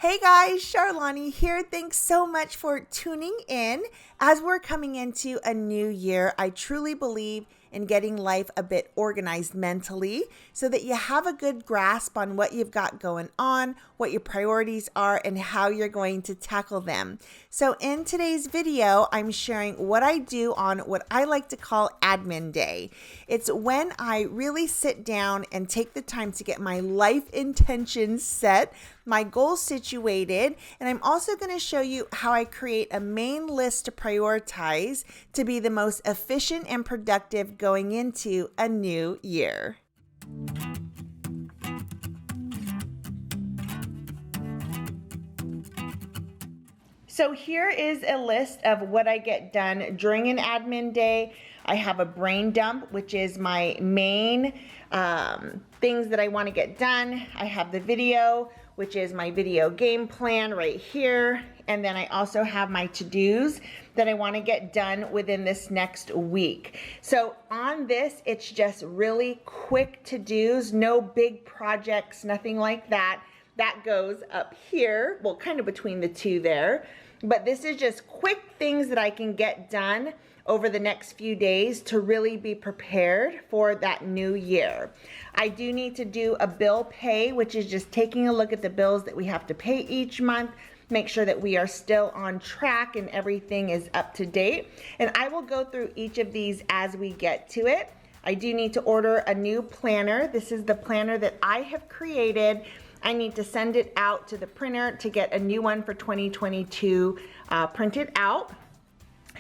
Hey guys, Charlani here. Thanks so much for tuning in. As we're coming into a new year, I truly believe in getting life a bit organized mentally so that you have a good grasp on what you've got going on, what your priorities are, and how you're going to tackle them. So in today's video, I'm sharing what I do on what I like to call admin day. It's when I really sit down and take the time to get my life intentions set, my goals situated, and I'm also going to show you how I create a main list to prioritize to be the most efficient and productive going into a new year. So here is a list of what I get done during an admin day. I have a brain dump, which is my main things that I want to get done. I have the video, which is my video game plan right here. And then I also have my to-dos that I want to get done within this next week. So on this, it's just really quick to-dos, no big projects, nothing like that. That goes up here, well, kind of between the two there. But this is just quick things that I can get done over the next few days to really be prepared for that new year. I do need to do a bill pay, which is just taking a look at the bills that we have to pay each month, make sure that we are still on track and everything is up to date. And I will go through each of these as we get to it. I do need to order a new planner. This is the planner that I have created. I need to send it out to the printer to get a new one for 2022 printed out.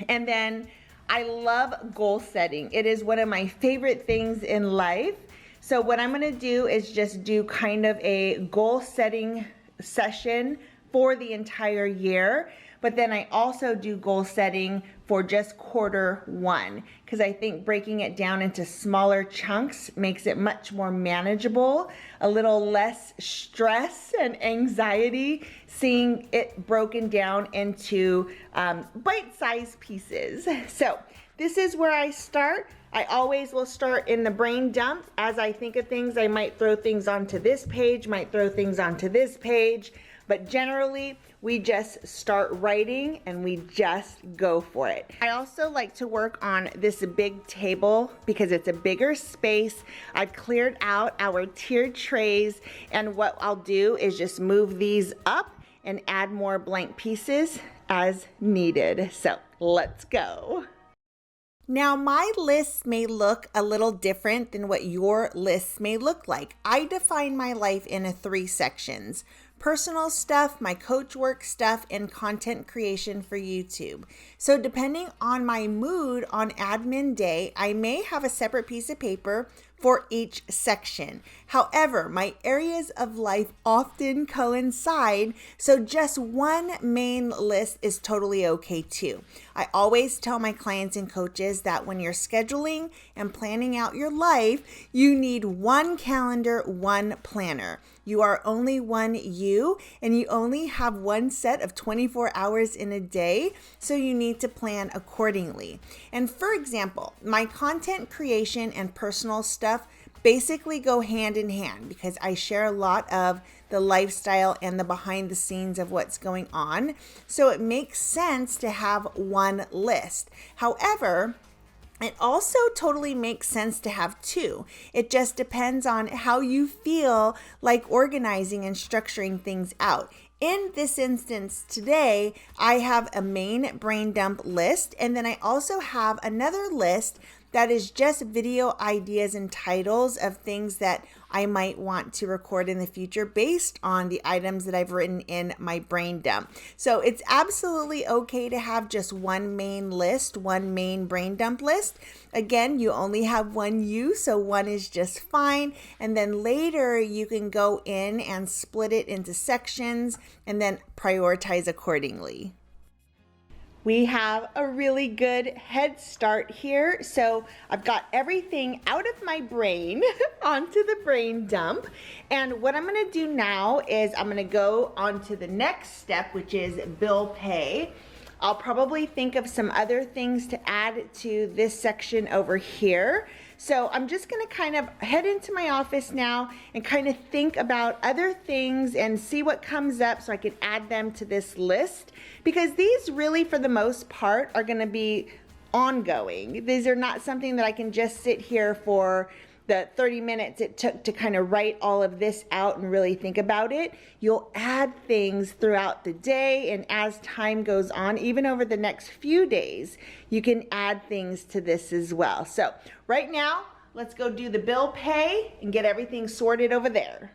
And then I love goal setting. It is one of my favorite things in life. So what I'm gonna do is just do kind of a goal setting session for the entire year. But then I also do goal setting for just quarter one, because I think breaking it down into smaller chunks makes it much more manageable, a little less stress and anxiety, seeing it broken down into bite-sized pieces. So this is where I start. I always will start in the brain dump. As I think of things, I might throw things onto this page, might throw things onto this page, but generally we just start writing and we just go for it. I also like to work on this big table because it's a bigger space. I've cleared out our tiered trays, and what I'll do is just move these up and add more blank pieces as needed. So let's go. Now, my lists may look a little different than what your lists may look like. I define my life in 3 sections: personal stuff, my coach work stuff, and content creation for YouTube. So depending on my mood on admin day, I may have a separate piece of paper for each section. However, my areas of life often coincide, so just one main list is totally okay too. I always tell my clients and coaches that when you're scheduling and planning out your life, you need one calendar, one planner. You are only one you, and you only have one set of 24 hours in a day, so you need to plan accordingly. And for example, my content creation and personal stuff basically go hand in hand because I share a lot of the lifestyle and the behind the scenes of what's going on. So it makes sense to have one list. However, it also totally makes sense to have 2. It just depends on how you feel like organizing and structuring things out. In this instance today, I have a main brain dump list, and then I also have another list that is just video ideas and titles of things that I might want to record in the future based on the items that I've written in my brain dump. So it's absolutely okay to have just one main list, one main brain dump list. Again, you only have one you, so one is just fine. And then later you can go in and split it into sections and then prioritize accordingly. We have a really good head start here. So I've got everything out of my brain onto the brain dump. And what I'm gonna do now is I'm gonna go on to the next step, which is bill pay. I'll probably think of some other things to add to this section over here. So I'm just gonna kind of head into my office now and kind of think about other things and see what comes up so I can add them to this list, because these really, for the most part, are gonna be ongoing. These are not something that I can just sit here for the 30 minutes it took to kind of write all of this out and really think about it. You'll add things throughout the day, and as time goes on, even over the next few days, you can add things to this as well. So right now, let's go do the bill pay and get everything sorted over there.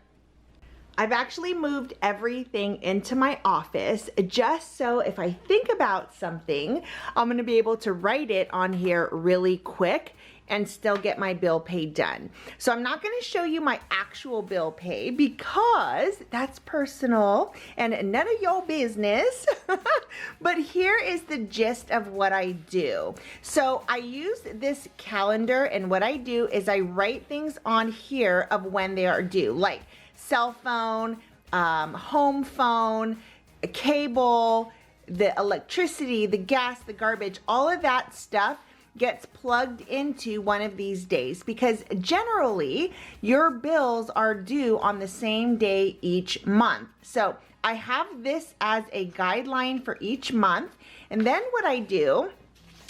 I've actually moved everything into my office just so if I think about something, I'm gonna be able to write it on here really quick and still get my bill pay done. So I'm not gonna show you my actual bill pay because that's personal and none of your business. But here is the gist of what I do. So I use this calendar, and what I do is I write things on here of when they are due, like cell phone, home phone, cable, the electricity, the gas, the garbage, all of that stuff gets plugged into one of these days, because generally your bills are due on the same day each month. So I have this as a guideline for each month, and then what I do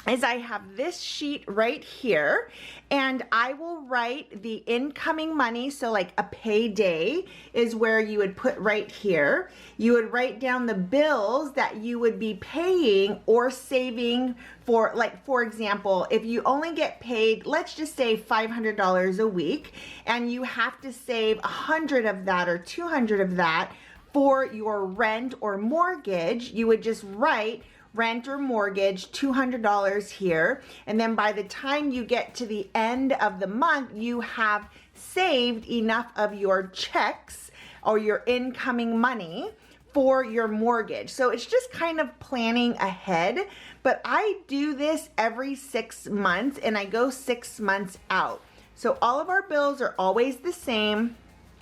is I have this sheet right here, and I will write the incoming money. So like a payday is where you would put right here. You would write down the bills that you would be paying or saving for, like, for example, if you only get paid, let's just say $500 a week, and you have to save 100 of that or 200 of that for your rent or mortgage, you would just write rent or mortgage, $200 here. And then by the time you get to the end of the month, you have saved enough of your checks or your incoming money for your mortgage. So it's just kind of planning ahead. But I do this every 6 months, and I go 6 months out. So all of our bills are always the same.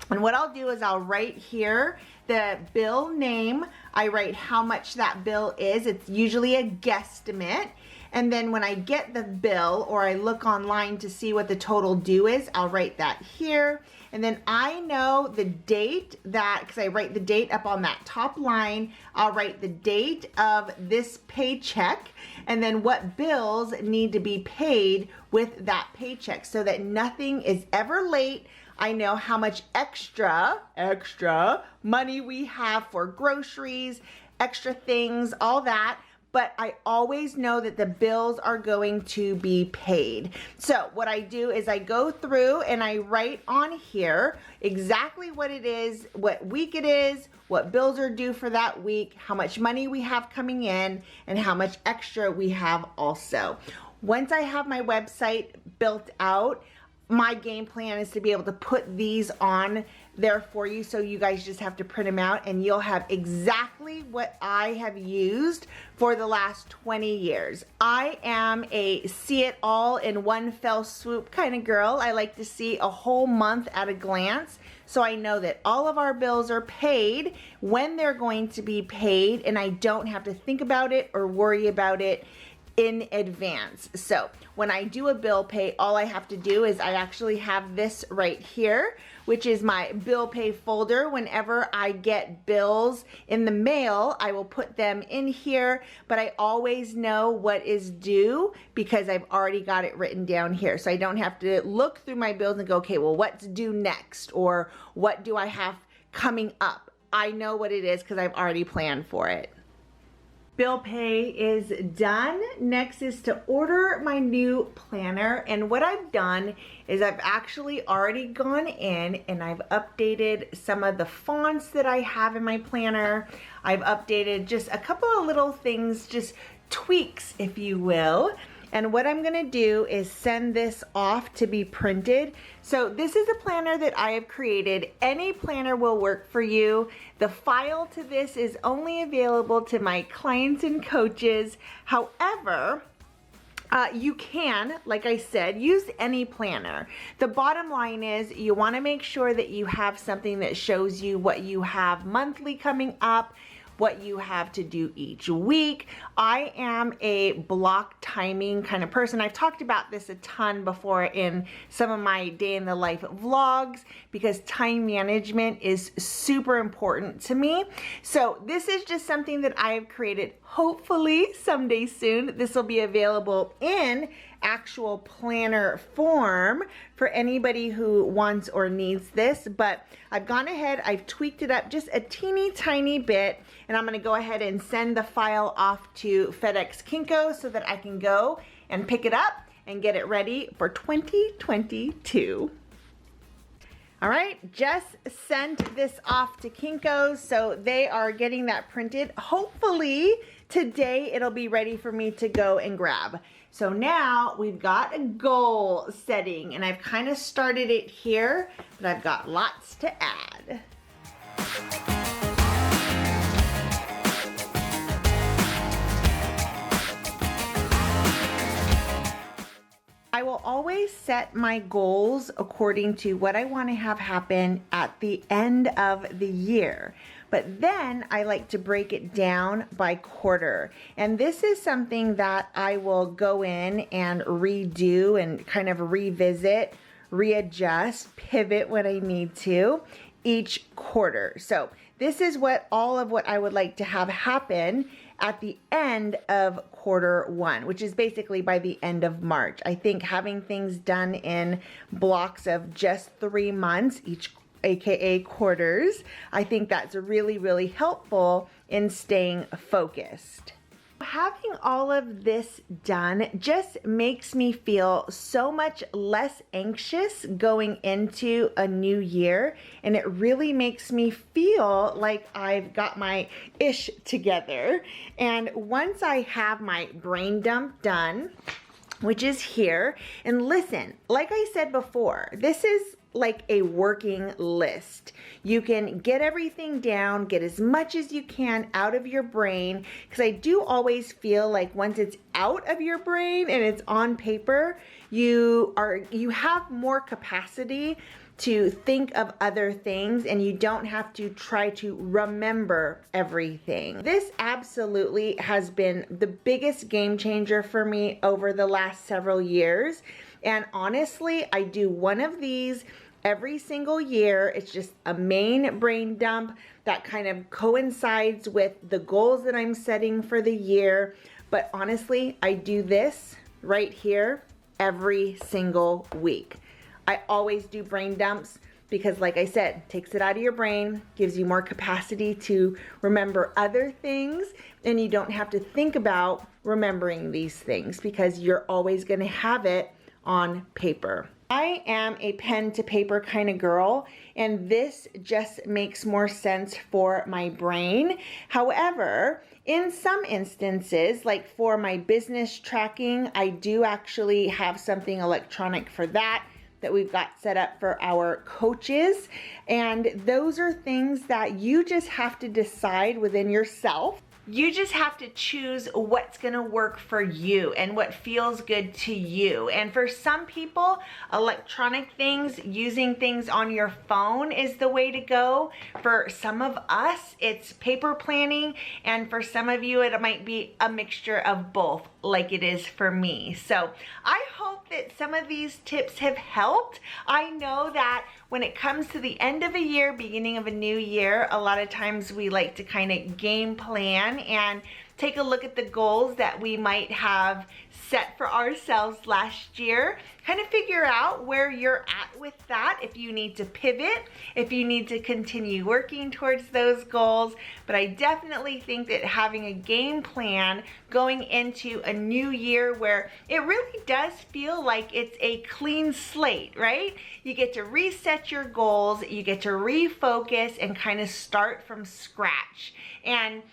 And what I'll do is I'll write here the bill name. I write how much that bill is. It's usually a guesstimate. And then when I get the bill or I look online to see what the total due is, I'll write that here. And then I know the date that, because I write the date up on that top line, I'll write the date of this paycheck and then what bills need to be paid with that paycheck so that nothing is ever late. I know how much extra money we have for groceries, extra things, all that. But I always know that the bills are going to be paid. So what I do is I go through and I write on here exactly what it is, what week it is, what bills are due for that week, how much money we have coming in, and how much extra we have also. Once I have my website built out, my game plan is to be able to put these on there for you, so you guys just have to print them out and you'll have exactly what I have used for the last 20 years. I am a see it all in one fell swoop kind of girl. I like to see a whole month at a glance, so I know that all of our bills are paid, when they're going to be paid, and I don't have to think about it or worry about it in advance. So when I do a bill pay, all I have to do is I actually have this right here, which is my bill pay folder. Whenever I get bills in the mail, I will put them in here, but I always know what is due because I've already got it written down here. So I don't have to look through my bills and go, okay, well, what's due next? Or what do I have coming up? I know what it is because I've already planned for it. Bill pay is done. Next is to order my new planner. And what I've done is I've actually already gone in and I've updated some of the fonts that I have in my planner. I've updated just a couple of little things, just tweaks, if you will. And what I'm gonna do is send this off to be printed. So this is a planner that I have created. Any planner will work for you. The file to this is only available to my clients and coaches. However, you can, like I said, use any planner. The bottom line is you want to make sure that you have something that shows you what you have monthly coming up, what you have to do each week. I am a block timing kind of person. I've talked about this a ton before in some of my day in the life vlogs because time management is super important to me. So this is just something that I have created. Hopefully someday soon, this will be available in actual planner form for anybody who wants or needs this, but I've gone ahead, I've tweaked it up just a teeny tiny bit, and I'm gonna go ahead and send the file off to FedEx Kinko so that I can go and pick it up and get it ready for 2022. All right, just sent this off to Kinko, so they are getting that printed. Hopefully today it'll be ready for me to go and grab. So now we've got a goal setting, and I've kind of started it here, but I've got lots to add. I will always set my goals according to what I want to have happen at the end of the year. But then I like to break it down by quarter. And this is something that I will go in and redo and kind of revisit, readjust, pivot when I need to each quarter. So this is all of what I would like to have happen at the end of quarter one, which is basically by the end of March. I think having things done in blocks of just 3 months each, aka quarters, I think that's really, really helpful in staying focused. Having all of this done just makes me feel so much less anxious going into a new year, and it really makes me feel like I've got my ish together. And once I have my brain dump done, which is here, and listen, like I said before, this is like a working list. You can get everything down, get as much as you can out of your brain, because I do always feel like once it's out of your brain and it's on paper, you have more capacity to think of other things, and you don't have to try to remember everything. This absolutely has been the biggest game changer for me over the last several years. And honestly, I do one of these every single year. It's just a main brain dump that kind of coincides with the goals that I'm setting for the year. But honestly, I do this right here every single week. I always do brain dumps because, like I said, takes it out of your brain, gives you more capacity to remember other things, and you don't have to think about remembering these things because you're always going to have it on paper. I am a pen to paper kind of girl, and this just makes more sense for my brain. However, in some instances, like for my business tracking, I do actually have something electronic for that we've got set up for our coaches. And those are things that you just have to decide within yourself. You just have to choose what's gonna work for you and what feels good to you. And for some people, electronic things, using things on your phone is the way to go. For some of us, it's paper planning. And for some of you, it might be a mixture of both, like it is for me. So I hope that some of these tips have helped. I know that when it comes to the end of a year, beginning of a new year, a lot of times we like to kind of game plan and take a look at the goals that we might have set for ourselves last year. Kind of figure out where you're at with that, if you need to pivot, if you need to continue working towards those goals. But I definitely think that having a game plan going into a new year where it really does feel like it's a clean slate, right? You get to reset your goals, you get to refocus and kind of start from scratch. And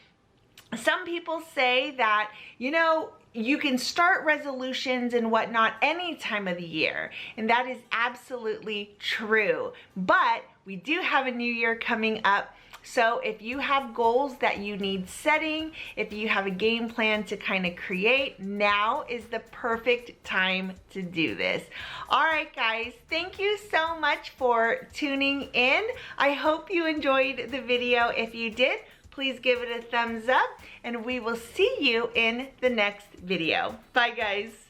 some people say that, you know, you can start resolutions and whatnot any time of the year, and that is absolutely true. But we do have a new year coming up, so if you have goals that you need setting, if you have a game plan to kind of create, now is the perfect time to do this. All right, guys, thank you so much for tuning in. I hope you enjoyed the video. If you did, please give it a thumbs up, and we will see you in the next video. Bye, guys.